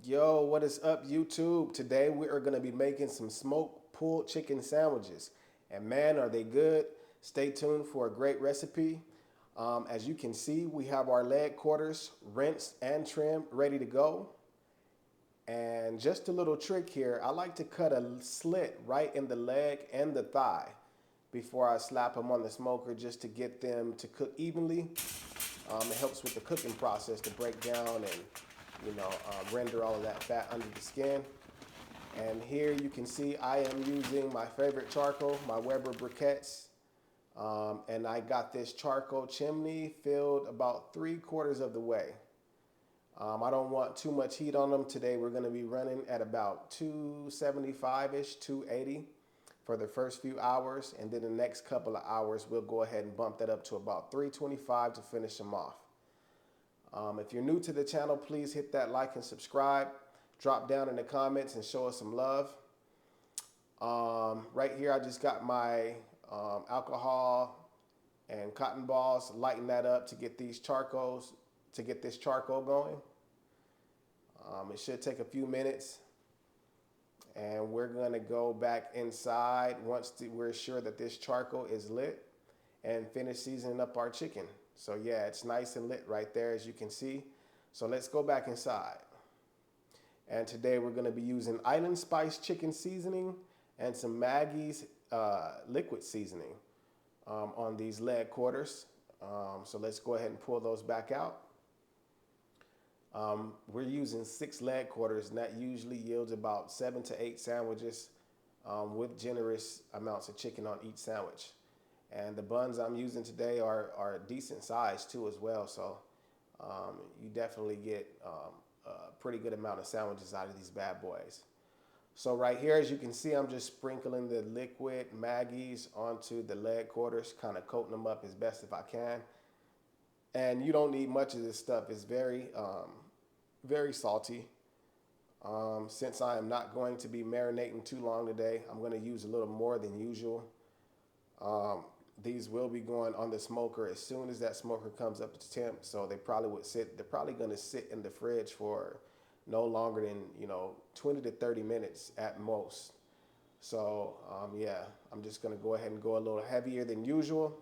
Yo, what is up, YouTube? Today we are going to be making some smoked pulled chicken sandwiches. And man, are they good! Stay tuned for a great recipe. As you can see, we have our leg quarters rinsed and trimmed, ready to go. And just a little trick here, I like to cut a slit right in the leg and the thigh before I slap them on the smoker just to get them to cook evenly. It helps with the cooking process to break down and render all of that fat under the skin. And here you can see I am using my favorite charcoal, my Weber briquettes. And I got this charcoal chimney filled about 3/4 of the way. I don't want too much heat on them today. We're going to be running at about 275-ish, 280 for the first few hours. And then the next couple of hours, we'll go ahead and bump that up to about 325 to finish them off. If you're new to the channel, please hit that like and subscribe. Drop down in the comments and show us some love. Right here, I just got my alcohol and cotton balls, lighten that up to get these charcoals, to get this charcoal going. It should take a few minutes, and we're gonna go back inside once we're sure that this charcoal is lit and finish seasoning up our chicken. So yeah, it's nice and lit right there, as you can see. So let's go back inside. And today we're gonna be using Island Spice chicken seasoning and some Maggie's liquid seasoning on these leg quarters. So let's go ahead and pull those back out. We're using 6 leg quarters, and that usually yields about 7 to 8 sandwiches with generous amounts of chicken on each sandwich. And the buns I'm using today are decent size too as well. So you definitely get a pretty good amount of sandwiches out of these bad boys. So right here, as you can see, I'm just sprinkling the liquid Maggie's onto the leg quarters, kind of coating them up as best if I can. And you don't need much of this stuff. It's very salty. Since I am not going to be marinating too long today, I'm going to use a little more than usual. These will be going on the smoker as soon as that smoker comes up to temp. So they're probably going to sit in the fridge for no longer than 20 to 30 minutes at most. So yeah, I'm just going to go ahead and go a little heavier than usual.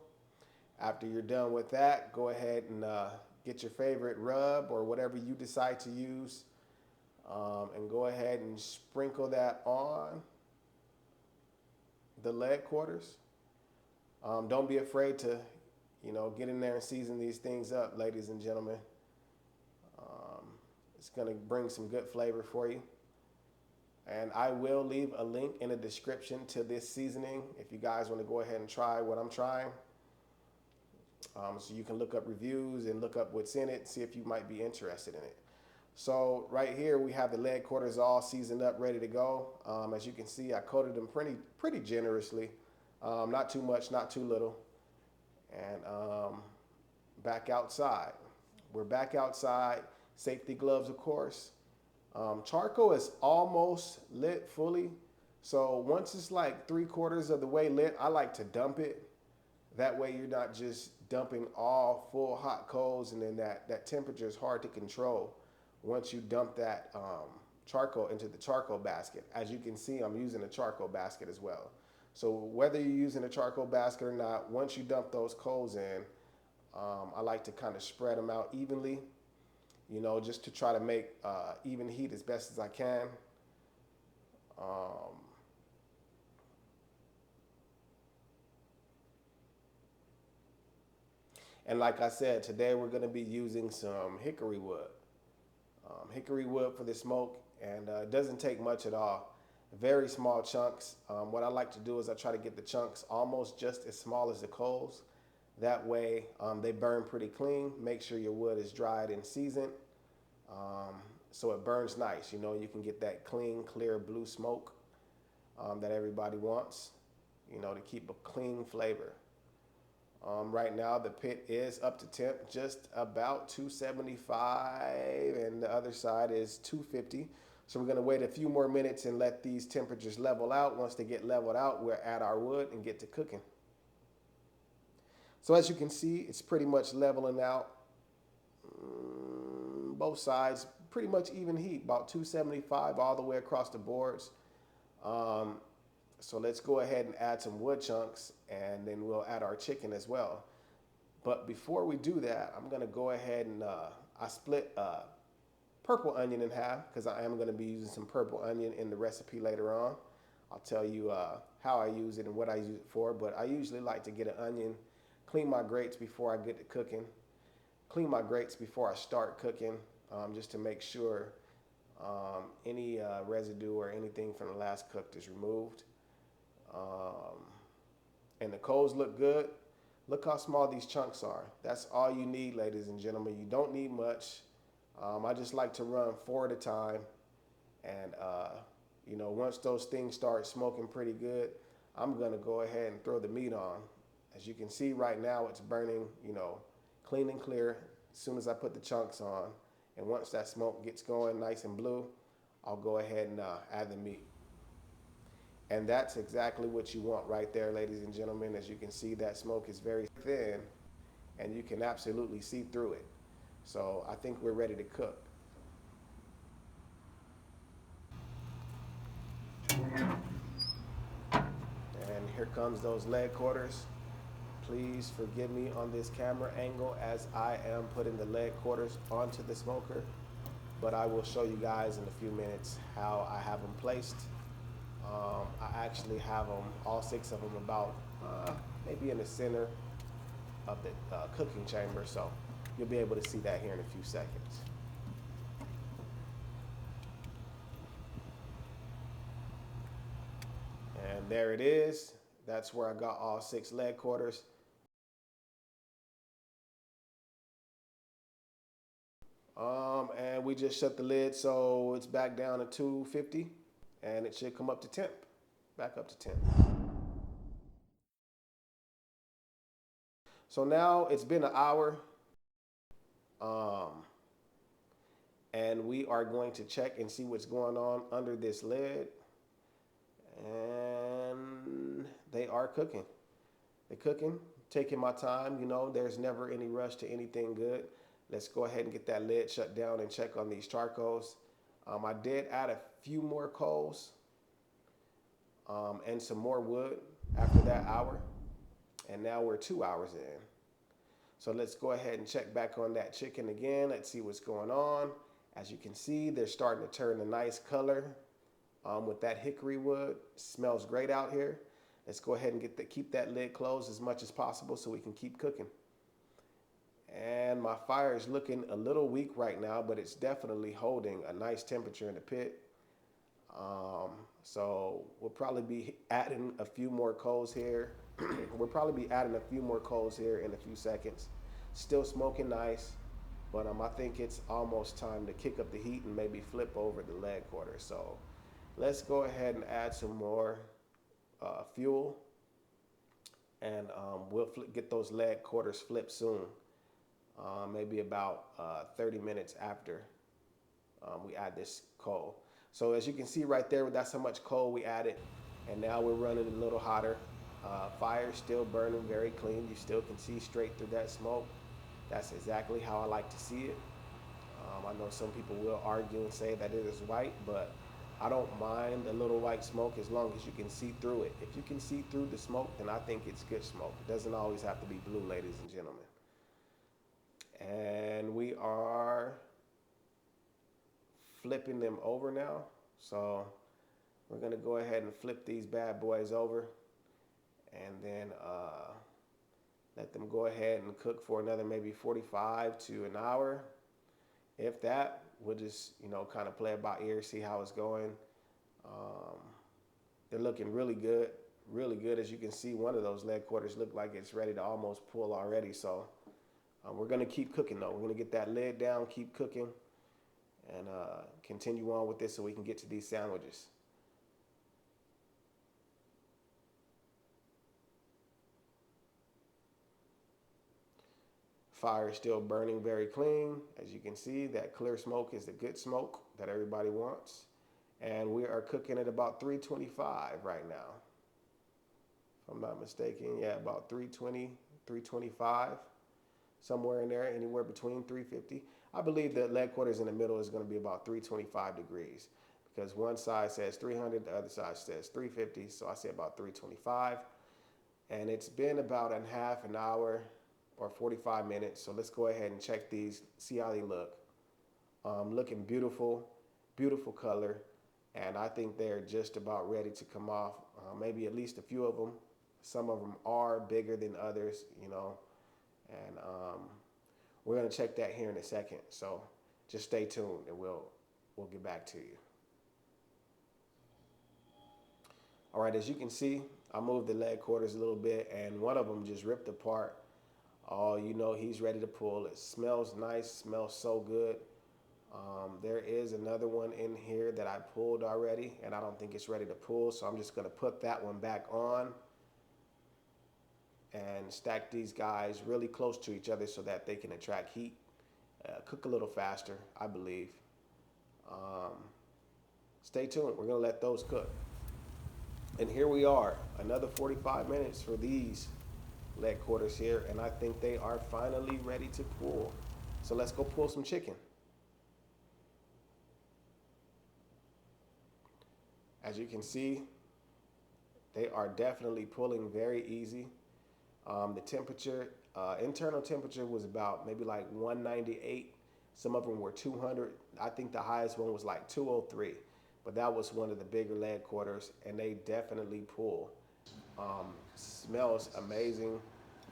After you're done with that, go ahead and get your favorite rub or whatever you decide to use, and go ahead and sprinkle that on the leg quarters. Don't be afraid to, get in there and season these things up, ladies and gentlemen. It's going to bring some good flavor for you. And I will leave a link in the description to this seasoning if you guys want to go ahead and try what I'm trying. So you can look up reviews and look up what's in it, see if you might be interested in it. So right here we have the leg quarters all seasoned up, ready to go. As you can see, I coated them pretty generously. Not too much, not too little. And back outside. We're back outside. Safety gloves, of course. Charcoal is almost lit fully. So once it's like 3/4 of the way lit, I like to dump it. That way you're not just dumping all full hot coals, and then that temperature is hard to control once you dump that charcoal into the charcoal basket. As you can see, I'm using a charcoal basket as well. So whether you're using a charcoal basket or not, once you dump those coals in, I like to kind of spread them out evenly, just to try to make even heat as best as I can. Um, and like I said, today we're going to be using some hickory wood. Hickory wood for the smoke, and it doesn't take much at all. Very small chunks. What I like to do is I try to get the chunks almost just as small as the coals. That way they burn pretty clean. Make sure your wood is dried and seasoned, so it burns nice. You can get that clean, clear blue smoke that everybody wants, to keep a clean flavor. Right now the pit is up to temp, just about 275, and the other side is 250. So we're going to wait a few more minutes and let these temperatures level out. Once they get leveled out, we'll add our wood and get to cooking. So as you can see, it's pretty much leveling out. Both sides pretty much even heat, about 275 all the way across the boards. Um, so let's go ahead and add some wood chunks, and then we'll add our chicken as well. But before we do that, I'm gonna go ahead and I split purple onion in half because I am going to be using some purple onion in the recipe later on. I'll tell you how I use it and what I use it for, but I usually like to get an onion, clean my grates before I get to cooking, clean my grates before I start cooking, just to make sure any residue or anything from the last cooked is removed. Um, and the coals look good. Look how small these chunks are. That's all you need, ladies and gentlemen. You don't need much. I just like to run 4 at a time. And, once those things start smoking pretty good, I'm going to go ahead and throw the meat on. As you can see right now, it's burning, clean and clear as soon as I put the chunks on. And once that smoke gets going nice and blue, I'll go ahead and add the meat. And that's exactly what you want right there, ladies and gentlemen. As you can see, that smoke is very thin and you can absolutely see through it. So I think we're ready to cook. And here comes those leg quarters. Please forgive me on this camera angle as I am putting the leg quarters onto the smoker, but I will show you guys in a few minutes how I have them placed. I actually have them, all 6 of them, about maybe in the center of the cooking chamber, so you'll be able to see that here in a few seconds. And there it is. That's where I got all 6 leg quarters. And we just shut the lid so it's back down to 250 and it should come up to temp, back up to temp. So now it's been an hour, and we are going to check and see what's going on under this lid. And they are cooking. They're cooking, taking my time. There's never any rush to anything good. Let's go ahead and get that lid shut down and check on these charcoals. I did add a few more coals and some more wood after that hour. And now we're 2 hours in. So let's go ahead and check back on that chicken again. Let's see what's going on. As you can see, they're starting to turn a nice color with that hickory wood. Smells great out here. Let's go ahead and keep that lid closed as much as possible so we can keep cooking. And my fire is looking a little weak right now, but it's definitely holding a nice temperature in the pit. So we'll probably be adding a few more coals here. We'll probably be adding a few more coals here in a few seconds. Still smoking nice, but I think it's almost time to kick up the heat and maybe flip over the leg quarter. So let's go ahead and add some more fuel, and we'll get those leg quarters flipped soon. Maybe about 30 minutes after we add this coal. So as you can see right there, that's how much coal we added, and now we're running a little hotter. Fire still burning very clean. You still can see straight through that smoke. That's exactly how I like to see it. I know some people will argue and say that it is white, but I don't mind a little white smoke as long as you can see through it. If you can see through the smoke, then I think it's good smoke. It doesn't always have to be blue, ladies and gentlemen. And we are flipping them over now. So we're gonna go ahead and flip these bad boys over, and then let them go ahead and cook for another maybe 45 to an hour. If that, we'll just kind of play it by ear, see how it's going. They're looking really good, really good. As you can see, one of those leg quarters look like it's ready to almost pull already. So we're gonna keep cooking though. We're gonna get that lid down, keep cooking, and continue on with this so we can get to these sandwiches. Fire is still burning very clean. As you can see, that clear smoke is the good smoke that everybody wants. And we are cooking at about 325 right now. If I'm not mistaken, yeah, about 320, 325, somewhere in there, anywhere between 350. I believe the leg quarters in the middle is going to be about 325 degrees because one side says 300, the other side says 350. So I say about 325. And it's been about a half an hour or 45 minutes. So let's go ahead and check these, see how they look. Looking beautiful, beautiful color. And I think they're just about ready to come off. Maybe at least a few of them. Some of them are bigger than others, you know. And we're gonna check that here in a second. So just stay tuned and we'll get back to you. All right, as you can see, I moved the leg quarters a little bit and one of them just ripped apart. Oh, you know, he's ready to pull. It smells nice, smells so good. There is another one in here that I pulled already and I don't think it's ready to pull. So I'm just gonna put that one back on and stack these guys really close to each other so that they can attract heat. Cook a little faster, I believe. Um, Stay tuned. We're gonna let those cook. And here we are, another 45 minutes for these leg quarters here, and I think they are finally ready to pull. So let's go pull some chicken. As you can see, they are definitely pulling very easy. The temperature, internal temperature was about maybe like 198. Some of them were 200. I think the highest one was like 203, but that was one of the bigger leg quarters, and they definitely pull. Smells amazing.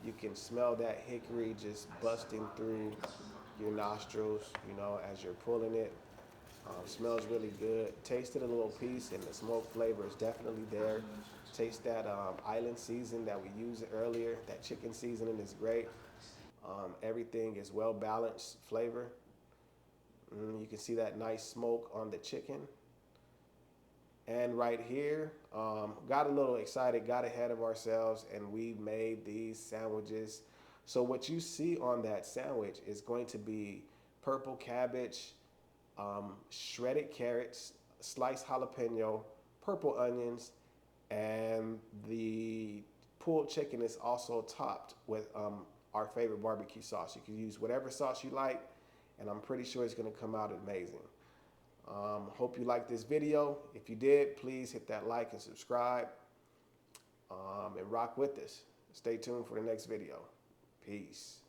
You can smell that hickory just busting through your nostrils, you know, as you're pulling it. Smells really good. Tasted a little piece, and the smoke flavor is definitely there. Taste that island season that we used earlier. That chicken seasoning is great. Everything is well balanced flavor. You can see that nice smoke on the chicken. And right here, got a little excited, got ahead of ourselves, and we made these sandwiches. So what you see on that sandwich is going to be purple cabbage, shredded carrots, sliced jalapeno, purple onions, and the pulled chicken is also topped with our favorite barbecue sauce. You can use whatever sauce you like, and I'm pretty sure it's gonna come out amazing. Hope you liked this video. If you did, please hit that like and subscribe, and rock with us. Stay tuned for the next video. Peace.